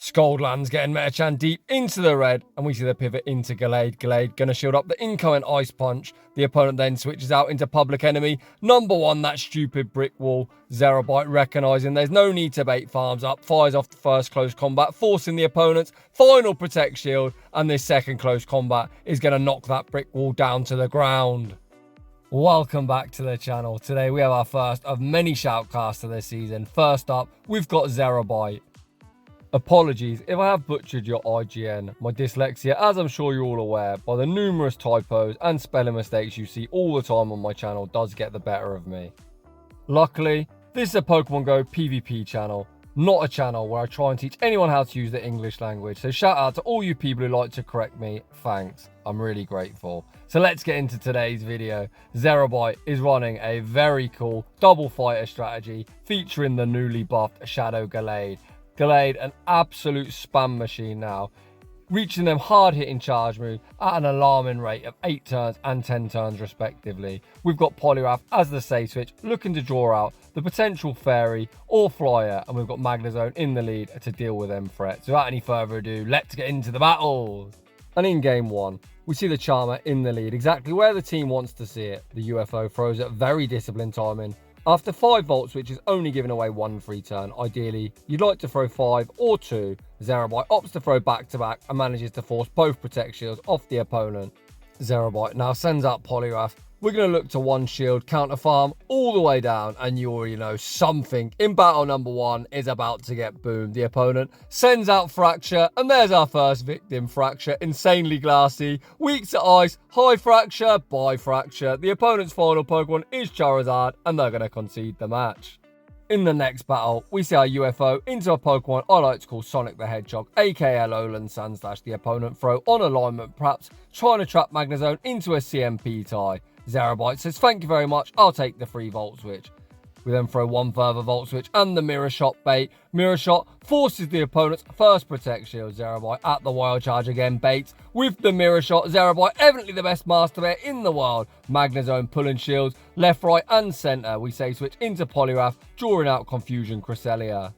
Scoldland's getting Metachan deep into the red, and we see the pivot into Gallade. Gallade gonna shield up the incoming Ice Punch. The opponent then switches out into Public Enemy. Number one, that stupid brick wall. Zerobite recognising there's no need to bait farms up, fires off the first close combat, forcing the opponent's final Protect Shield, and this second close combat is gonna knock that brick wall down to the ground. Welcome back to the channel. Today we have our first of many shoutcasts of this season. First up, we've got Zerobite. Apologies if I have butchered your IGN. My dyslexia, as I'm sure you're all aware, by the numerous typos and spelling mistakes you see all the time on my channel, does get the better of me. Luckily, this is a Pokemon Go PvP channel, not a channel where I try and teach anyone how to use the English language. So shout out to all you people who like to correct me. Thanks. I'm really grateful. So let's get into today's video. Zerobite is running a very cool double fighter strategy featuring the newly buffed Shadow Gallade. Gallade, an absolute spam machine now, reaching them hard-hitting charge moves at an alarming rate of 8 turns and 10 turns respectively. We've got Poliwrath as the save switch, looking to draw out the potential Fairy or Flyer, and we've got Magnezone in the lead to deal with them threats. So without any further ado, let's get into the battles. And in game 1, we see the Charmer in the lead, exactly where the team wants to see it. The UFO throws at very disciplined timing. After 5 volts, which is only giving away 1 free turn, ideally you'd like to throw 5 or 2. Zerobite opts to throw back to back and manages to force both Protect Shields off the opponent. Zerobite now sends out Poliwrath. We're going to look to 1 shield, counter farm all the way down, and you already know something in battle number 1 is about to get boomed. The opponent sends out Fracture, and there's our first victim, Fracture. Insanely glassy, weak to ice, high Fracture, by Fracture. The opponent's final Pokemon is Charizard, and they're going to concede the match. In the next battle, we see our UFO into a Pokemon I like to call Sonic the Hedgehog, aka Alolan Sandslash. The opponent throw on alignment, perhaps trying to trap Magnezone into a CMP tie. Zerobite says, thank you very much, I'll take the 3 volt switch. We then throw 1 further volt switch and the Mirror Shot bait. Mirror Shot forces the opponent's first Protect Shield. Zerobite at the Wild Charge again baits with the Mirror Shot. Zerobite evidently the best Master Bear in the world. Magnezone pulling shields left, right and centre. We say switch into Poliwrath, drawing out Confusion Cresselia.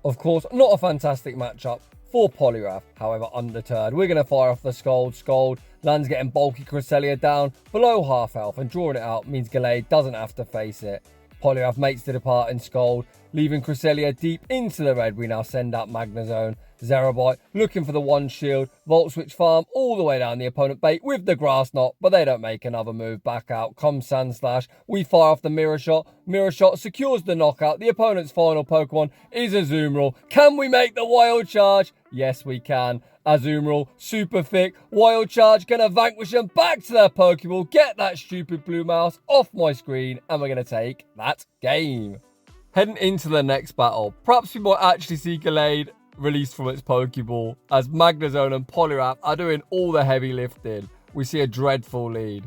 Of course, not a fantastic matchup for Poliwrath, however undeterred, we're going to fire off the Scold. Scold lands getting bulky Cresselia down below half health, and drawing it out means Gallade doesn't have to face it. Poliwrath makes the departing Scold, leaving Cresselia deep into the red. We now send out Magnezone. Zerobite looking for the 1 shield, volt switch farm all the way down. The opponent bait with the Grass Knot, but they don't make another move. Back out comes Sandslash. We fire off the Mirror Shot. Mirror Shot secures the knockout. The opponent's final Pokemon is Azumarill. Can we make the Wild Charge? Yes, we can. Azumarill, super thick, Wild Charge, gonna vanquish them back to their Pokeball, get that stupid blue mouse off my screen, and we're gonna take that game. Heading into the next battle, perhaps we might actually see Gallade released from its Pokeball, as Magnezone and Poliwrath are doing all the heavy lifting. We see a dreadful lead.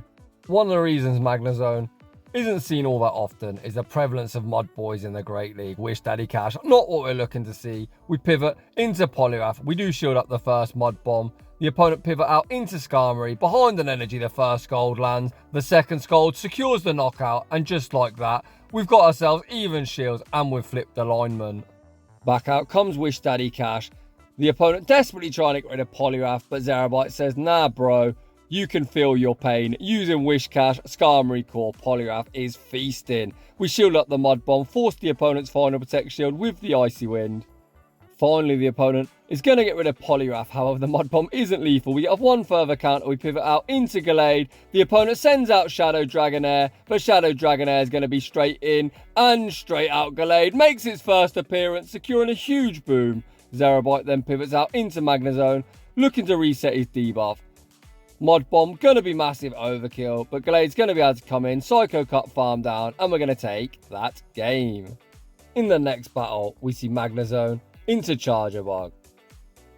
One of the reasons Magnezone isn't seen all that often is the prevalence of Mud Boys in the Great League. Wish Daddy Cash, not what we're looking to see. We pivot into Poliwrath. We do shield up the first Mud Bomb. The opponent pivot out into Skarmory. Behind an energy, the first Scold lands. The second Scold secures the knockout, and just like that, we've got ourselves even shields and we've flipped alignment. Back out comes Wish Daddy Cash. The opponent desperately trying to get rid of Poliwrath, but Zerobite says, nah bro, you can feel your pain. Using Wish Cash, Skarmory Core, Poliwrath is feasting. We shield up the Mud Bomb, force the opponent's final Protect Shield with the Icy Wind. Finally, the opponent is going to get rid of Poliwrath. However, the Mud Bomb isn't lethal. We have 1 further counter. We pivot out into Gallade. The opponent sends out Shadow Dragonair, but Shadow Dragonair is going to be straight in and straight out. Gallade makes its first appearance, securing a huge boom. Zerobite then pivots out into Magnezone, looking to reset his debuff. Mud Bomb going to be massive overkill, but Gallade's going to be able to come in, Psycho Cut farm down, and we're going to take that game. In the next battle, we see Magnezone into Charger Bug.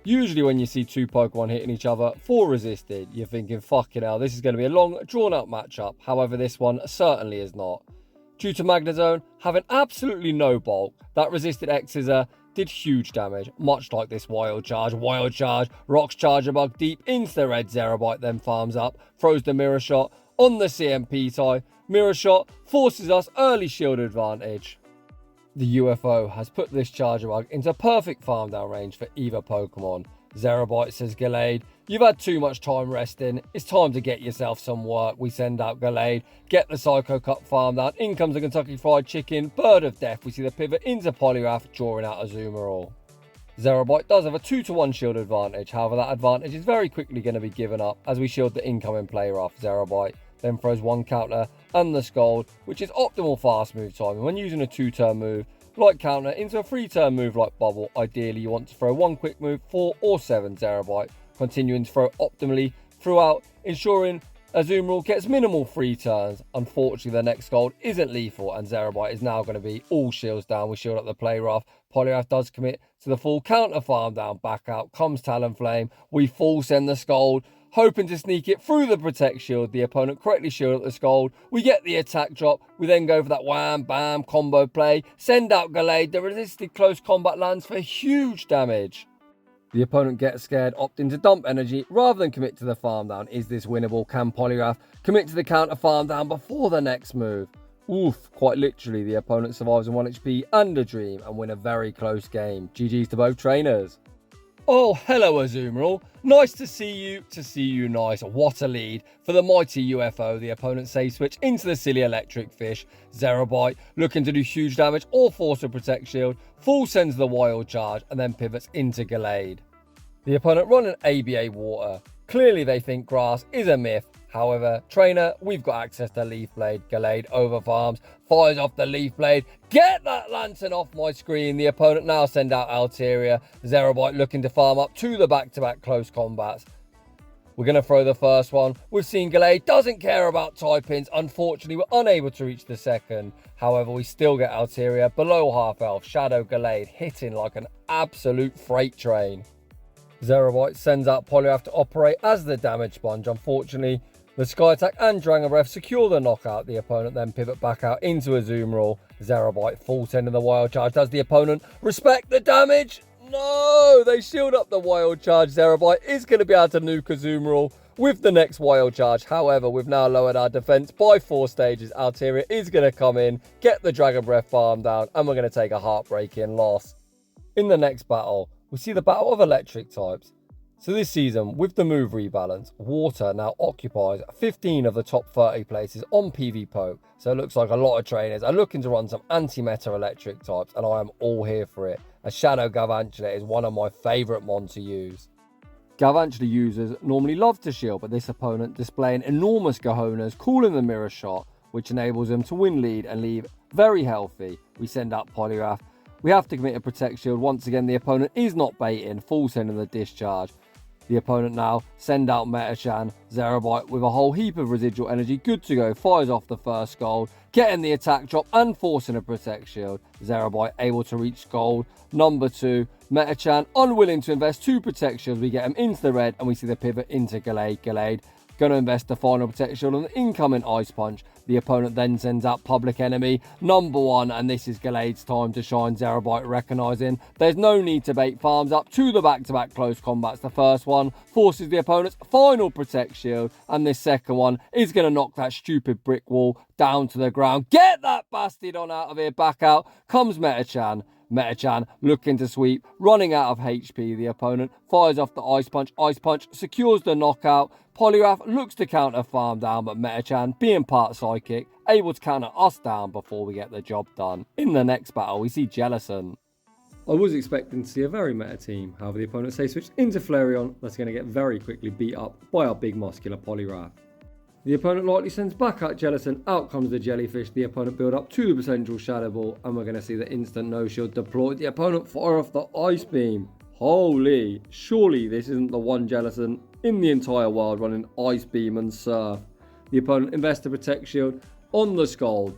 Usually when you see 2 Pokemon hitting each other for resisted, you're thinking, fucking hell, this is going to be a long, drawn-out matchup. However, this one certainly is not. Due to Magnezone having absolutely no bulk, that resisted X-Scissor did huge damage, much like this Wild Charge. Wild Charge rocks Charger Bug deep into the red. Zerobite then farms up, throws the Mirror Shot on the CMP tie. Mirror Shot forces us early shield advantage. The UFO has put this Charger Bug into perfect farm down range for either Pokemon. Zerobite says, Gallade, you've had too much time resting. It's time to get yourself some work. We send out Gallade. Get the Psycho Cup farm down. In comes the Kentucky Fried Chicken. Bird of Death. We see the pivot into Poliwrath, drawing out Azumarill. Zerobite does have a 2-to-1 shield advantage. However, that advantage is very quickly going to be given up as we shield the incoming Poliwrath. Zerobite then throws one counter and the Scald, which is optimal fast move time. And when using a 2-turn move like counter into a 3-turn move like Bubble, ideally you want to throw one quick move, 4 or 7 Zerobite, continuing to throw optimally throughout, ensuring Azumarill gets minimal 3 turns. Unfortunately, the next Scald isn't lethal, and Zerobite is now going to be all shields down. We shield up the Poliwrath. Poliwrath does commit to the full counter farm down. Back out comes Talonflame. We full send the Scald, hoping to sneak it through the Protect Shield. The opponent correctly shielded the Scald. We get the attack drop. We then go for that wham, bam combo play. Send out Gallade. The resisted close combat lands for huge damage. The opponent gets scared, opting to dump energy rather than commit to the farm down. Is this winnable? Can Poliwrath commit to the counter farm down before the next move? Oof, quite literally, the opponent survives on 1 HP and a dream and win a very close game. GG's to both trainers. Oh, hello Azumarill. Nice to see you nice. What a lead for the mighty UFO. The opponent save switch into the silly electric fish. Zerobite looking to do huge damage or force a Protect Shield. Full sends the Wild Charge and then pivots into Gallade. The opponent run an ABA Water. Clearly they think Grass is a myth. However, trainer, we've got access to Leaf Blade. Gallade over farms, fires off the Leaf Blade. Get that Lanturn off my screen. The opponent now send out Altaria. Zerobite looking to farm up to the back-to-back close combats. We're going to throw the first one. We've seen Gallade doesn't care about type-ins. Unfortunately, we're unable to reach the second. However, we still get Altaria below half health. Shadow Gallade hitting like an absolute freight train. Zerobite sends out Poliwrath to operate as the damage sponge. Unfortunately, the Sky Attack and Dragon Breath secure the knockout. The opponent then pivot back out into Azumarill. Zerobite full sending the Wild Charge. Does the opponent respect the damage? No! They shield up the Wild Charge. Zerobite is going to be able to nuke Azumarill with the next Wild Charge. However, we've now lowered our defense by 4 stages. Altaria is going to come in, get the Dragon Breath farm down, and we're going to take a heartbreaking loss. In the next battle, we see the battle of electric types. So this season, with the move rebalance, Water now occupies 15 of the top 30 places on PvPoke. So it looks like a lot of trainers are looking to run some anti-meta electric types, and I am all here for it, as Shadow Galvantula is one of my favourite mons to use. Galvantula users normally love to shield, but this opponent displaying enormous cojones, calling the mirror shot, which enables them to win lead and leave very healthy. We send out Poliwrath. We have to commit a Protect Shield. Once again, the opponent is not baiting, full sending the Discharge. The opponent now send out Metachan. Zerobite with a whole heap of residual energy, good to go, fires off the first Scald, getting the attack drop and forcing a Protect Shield. Zerobite able to reach Scald. Number 2, Metachan unwilling to invest 2 Protect Shields. We get him into the red and we see the pivot into Gallade. Gallade going to invest the final Protect Shield on the incoming Ice Punch. The opponent then sends out Public Enemy, number 1, and this is Gallade's time to shine. Zerobite recognising there's no need to bait, farms up to the back-to-back close combats. The first one forces the opponent's final Protect Shield, and this second one is going to knock that stupid brick wall down to the ground. Get that Bastiodon out of here. Back out comes Metachan. Metachan looking to sweep, running out of HP. The opponent fires off the Ice Punch. Ice Punch secures the knockout. Poliwrath looks to counter farm down, but Metachan, being part psychic, able to counter us down before we get the job done. In the next battle, we see Jellicent. I was expecting to see a very meta team, however the opponent safe switched into Flareon, that's going to get very quickly beat up by our big muscular Poliwrath. The opponent lightly sends back out Jellicent, out comes the Jellyfish. The opponent build up to the potential Shadow Ball, and we're going to see the instant no shield deployed. The opponent fire off the Ice Beam. Holy, surely this isn't the one Jellicent in the entire world running Ice Beam and Surf. The opponent invests a Protect Shield on the Scald.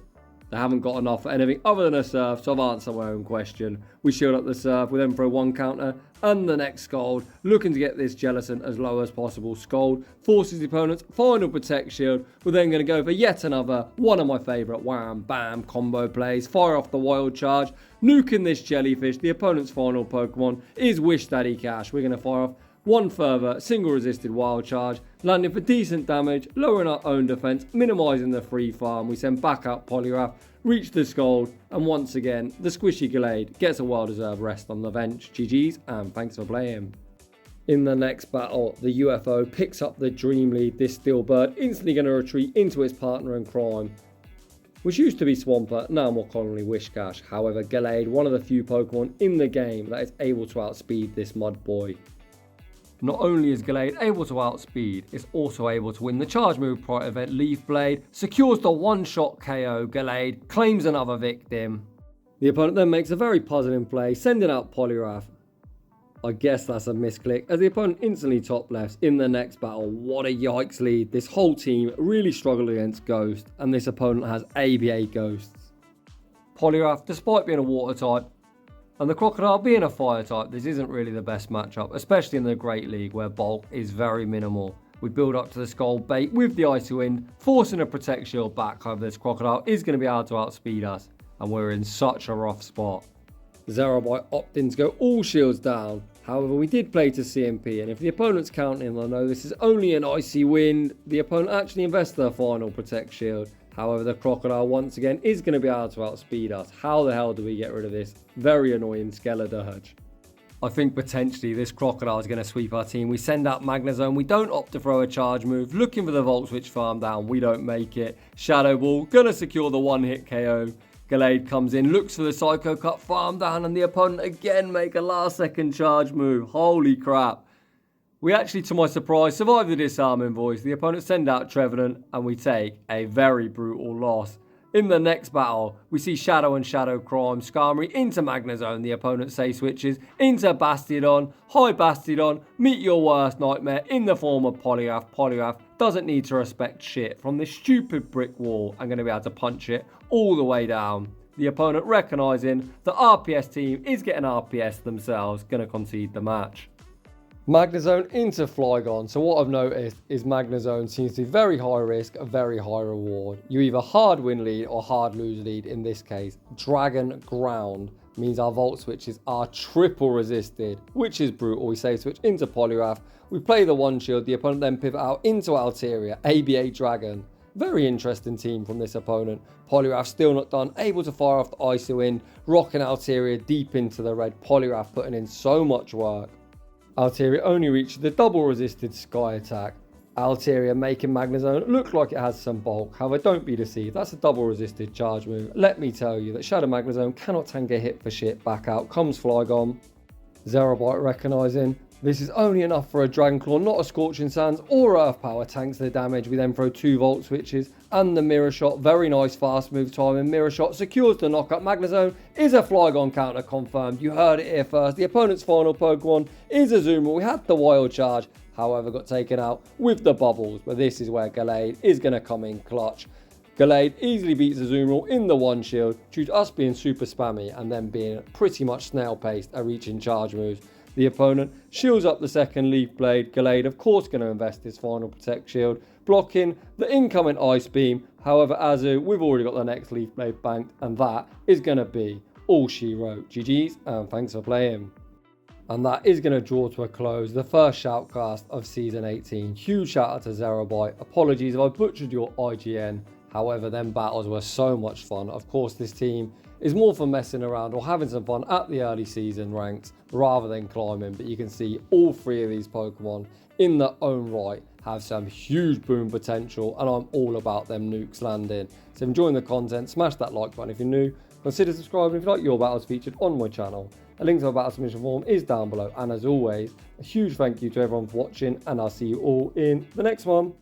They haven't got enough for anything other than a Surf, so I've answered my own question. We shield up the Surf, we then throw one counter and the next Scald, looking to get this Jellicent as low as possible. Scald forces the opponent's final Protect Shield. We're then going to go for yet another, one of my favourite wham bam combo plays. Fire off the Wild Charge, nuking this Jellyfish. The opponent's final Pokemon is Wish Daddy Cash. We're going to fire off One further single resisted wild charge, landing for decent damage, lowering our own defense, minimizing the free farm. We send back out Poliwrath, reach the Scald, and once again, the squishy Gallade gets a well-deserved rest on the bench. GG's, and thanks for playing. In the next battle, the UFO picks up the Dream Lead. This Steel Bird instantly going to retreat into its partner in crime, which used to be Swampert, now more commonly Whiscash. However, Gallade, one of the few Pokemon in the game that is able to outspeed this mud boy. Not only is Gallade able to outspeed, it's also able to win the charge move prior event. Leaf Blade secures the one-shot KO. Gallade claims another victim. The opponent then makes a very puzzling play, sending out Poliwrath. I guess that's a misclick, as the opponent instantly top lefts in the next battle. What a yikes lead. This whole team really struggled against Ghost, and this opponent has ABA Ghosts. Poliwrath, despite being a water type, and the Crocodile being a fire type, this isn't really the best matchup, especially in the Great League where bulk is very minimal. We build up to the Skull Bait with the Icy Wind, forcing a Protect Shield back. However, this Crocodile is going to be able to outspeed us, and we're in such a rough spot. Zerobite opting to go all shields down. However, we did play to CMP, and if the opponent's counting, they'll know this is only an Icy Wind. The opponent actually invests their final Protect Shield. However, the Crocodile once again is going to be able to outspeed us. How the hell do we get rid of this very annoying Skeledirge? I think potentially this Crocodile is going to sweep our team. We send out Magnezone. We don't opt to throw a charge move. Looking for the Volt Switch farm down. We don't make it. Shadow Ball going to secure the one-hit KO. Gallade comes in, looks for the Psycho Cut farm down, and the opponent again make a last-second charge move. Holy crap. We actually, to my surprise, survive the disarming voice. The opponent send out Trevenant, and we take a very brutal loss. In the next battle, we see Shadow and Shadow Crime, Skarmory into Magnezone. The opponent say switches into Bastiodon. Hi Bastiodon, meet your worst nightmare in the form of Poliwrath. Poliwrath doesn't need to respect shit from this stupid brick wall. I'm going to be able to punch it all the way down. The opponent recognising the RPS team is getting RPS themselves, going to concede the match. Magnezone into Flygon. So what I've noticed is Magnezone seems to be very high risk, a very high reward. You either hard win lead or hard lose lead. In this case, Dragon Ground means our Volt Switches are triple resisted, which is brutal. We save switch into Poliwrath. We play the one shield. The opponent then pivot out into Altaria, ABA Dragon. Very interesting team from this opponent. Poliwrath still not done, able to fire off the Icy Wind, rocking Altaria deep into the red. Poliwrath putting in so much work. Altaria only reached the double resisted Sky attack. Altaria making Magnezone look like it has some bulk. However, don't be deceived, that's a double resisted charge move. Let me tell you that Shadow Magnezone cannot tank a hit for shit. Back out comes Flygon. Zerobite recognising this is only enough for a Dragon Claw, not a Scorching Sands or Earth Power. Tanks the damage. We then throw 2 Volt Switches and the Mirror Shot. Very nice fast move timing. Mirror Shot secures the knockup. Magnezone is a Flygon counter confirmed. You heard it here first. The opponent's final Pokemon is a Zoomer. We had the Wild Charge, however got taken out with the Bubbles. But this is where Gallade is going to come in clutch. Gallade easily beats Azumarill in the one shield due to us being super spammy and then being pretty much snail paced at reaching charge moves. The opponent shields up the second Leaf Blade. Gallade, of course, going to invest his final Protect Shield, blocking the incoming Ice Beam. However, Azu, we've already got the next Leaf Blade banked, and that is going to be all she wrote. GG's, and thanks for playing. And that is going to draw to a close the first shoutcast of Season 18. Huge shout out to Zerobite. Apologies if I butchered your IGN. However, them battles were so much fun. Of course, this team is more for messing around or having some fun at the early season ranks rather than climbing. But you can see all 3 of these Pokemon in their own right have some huge boom potential, and I'm all about them nukes landing. So if you're enjoying the content, smash that like button. If you're new, consider subscribing if you like your battles featured on my channel. A link to our battle submission form is down below, and as always, a huge thank you to everyone for watching, and I'll see you all in the next one.